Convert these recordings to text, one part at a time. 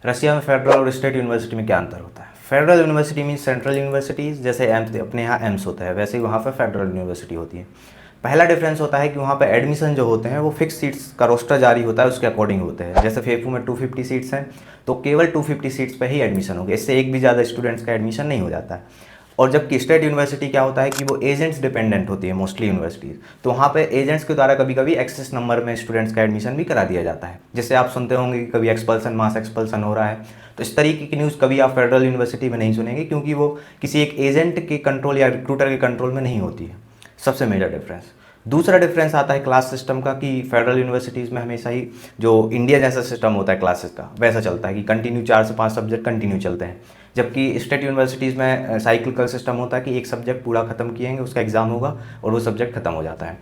रसिया में फेडरल और state university में क्या अंतर होता है? Federal university mean central universities, जैसे एम्स अपने यहाँ एम्स होता है वैसे ही वहाँ पर फेडरल यूनिवर्सिटी होती है। पहला डिफरेंस होता है कि वहाँ पे एडमिशन जो होते हैं वो फिक्स सीट्स का रोस्टर जारी होता है, उसके अकॉर्डिंग होते हैं। जैसे फेफू में 250 सीट्स हैं तो केवल 250 सीट्स पे ही एडमिशन होगा, इससे एक भी ज़्यादा स्टूडेंट्स का एडमिशन नहीं हो जाता है। और जबकि स्टेट यूनिवर्सिटी क्या होता है कि वो एजेंट्स डिपेंडेंट होती है मोस्टली यूनिवर्सिटीज़, तो वहाँ पे एजेंट्स के द्वारा कभी कभी एक्सेस नंबर में स्टूडेंट्स का एडमिशन भी करा दिया जाता है। जैसे आप सुनते होंगे कि कभी एक्सपल्सन मास एक्सपल्सन हो रहा है, तो इस तरीके की न्यूज़ कभी आप फेडरल यूनिवर्सिटी में नहीं सुनेंगे, क्योंकि वो किसी एक एजेंट के कंट्रोल या रिक्रूटर के कंट्रोल में नहीं होती है। सबसे मेजर डिफरेंस। दूसरा डिफरेंस आता है क्लास सिस्टम का, कि फेडरल यूनिवर्सिटीज़ में हमेशा ही जो इंडिया जैसा सिस्टम होता है क्लासेस का वैसा चलता है कि कंटिन्यू 4 से 5 सब्जेक्ट कंटिन्यू चलते हैं। जबकि स्टेट यूनिवर्सिटीज़ में साइक्लिकल सिस्टम होता है कि एक सब्जेक्ट पूरा ख़त्म किएंगे, उसका एग्ज़ाम होगा और वो सब्जेक्ट ख़त्म हो जाता है।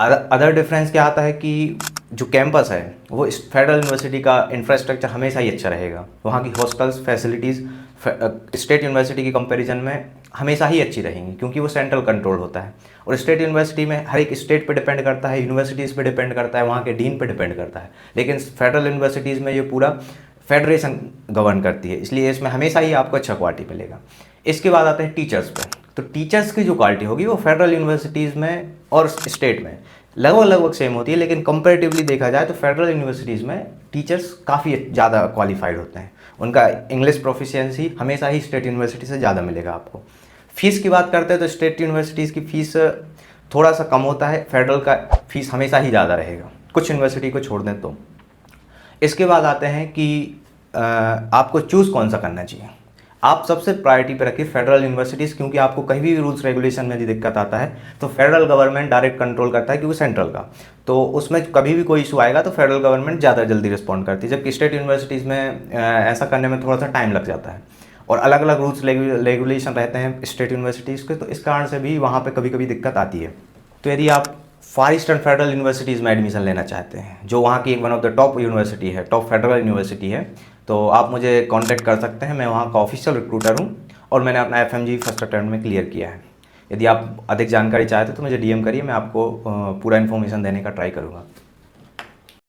अदर डिफरेंस क्या आता है कि जो कैंपस है वो फेडरल यूनिवर्सिटी का इंफ्रास्ट्रक्चर हमेशा ही अच्छा रहेगा। वहाँ की हॉस्टल्स फैसिलिटीज़ स्टेट यूनिवर्सिटी के कंपैरिजन में हमेशा ही अच्छी रहेंगी, क्योंकि वो सेंट्रल कंट्रोल होता है। और स्टेट यूनिवर्सिटी में हर एक स्टेट पे डिपेंड करता है, यूनिवर्सिटीज़ पे डिपेंड करता है, वहाँ के डीन पे डिपेंड करता है। लेकिन फेडरल यूनिवर्सिटीज़ में ये पूरा फेडरेशन गवर्न करती है, इसलिए इसमें हमेशा ही आपको अच्छा क्वालिटी मिलेगा। इसके बाद आते हैं टीचर्स पे। तो टीचर्स की जो क्वालिटी होगी वो फेडरल यूनिवर्सिटीज़ में और स्टेट में लगभग सेम होती है, लेकिन कंपैरेटिवली देखा जाए तो फेडरल यूनिवर्सिटीज़ में टीचर्स काफ़ी ज़्यादा क्वालिफाइड होते हैं। उनका इंग्लिश प्रोफिशिएंसी हमेशा ही स्टेट यूनिवर्सिटी से ज़्यादा मिलेगा आपको। फ़ीस की बात करते हैं तो स्टेट यूनिवर्सिटीज़ की फ़ीस थोड़ा सा कम होता है, फेडरल का फ़ीस हमेशा ही ज़्यादा रहेगा, कुछ यूनिवर्सिटी को छोड़ दें तो। इसके बाद आते हैं कि आपको चूज़ कौन सा करना चाहिए। आप सबसे प्रायोरिटी पे रखिए फेडरल यूनिवर्सिटीज़, क्योंकि आपको कहीं भी रूल्स रेगुलेशन में यदि दिक्कत आता है तो फेडरल गवर्नमेंट डायरेक्ट कंट्रोल करता है, क्योंकि सेंट्रल का, तो उसमें कभी भी कोई इशू आएगा तो फेडरल गवर्नमेंट ज़्यादा जल्दी रिस्पॉन्ड करती है। जबकि स्टेट यूनिवर्सिटीज़ में ऐसा करने में थोड़ा सा टाइम लग जाता है और अलग अलग रूल्स रेगुलेशन रहते हैं स्टेट यूनिवर्सिटीज़ के, तो इस कारण से भी वहाँ पर कभी कभी दिक्कत आती है। तो यदि आप फार ईस्टर्न फेडरल यूनिवर्सिटीज़ में एडमिशन लेना चाहते हैं, जो वहाँ की एक one of the top university है, टॉप फेडरल यूनिवर्सिटी है, तो आप मुझे कांटेक्ट कर सकते हैं। मैं वहाँ का ऑफिशियल रिक्रूटर हूँ और मैंने अपना FMG फर्स्ट अटेम्प्ट में क्लियर किया है। यदि आप अधिक जानकारी चाहते हैं तो मुझे DM करिए, मैं आपको पूरा इन्फॉर्मेशन देने का ट्राई करूँगा।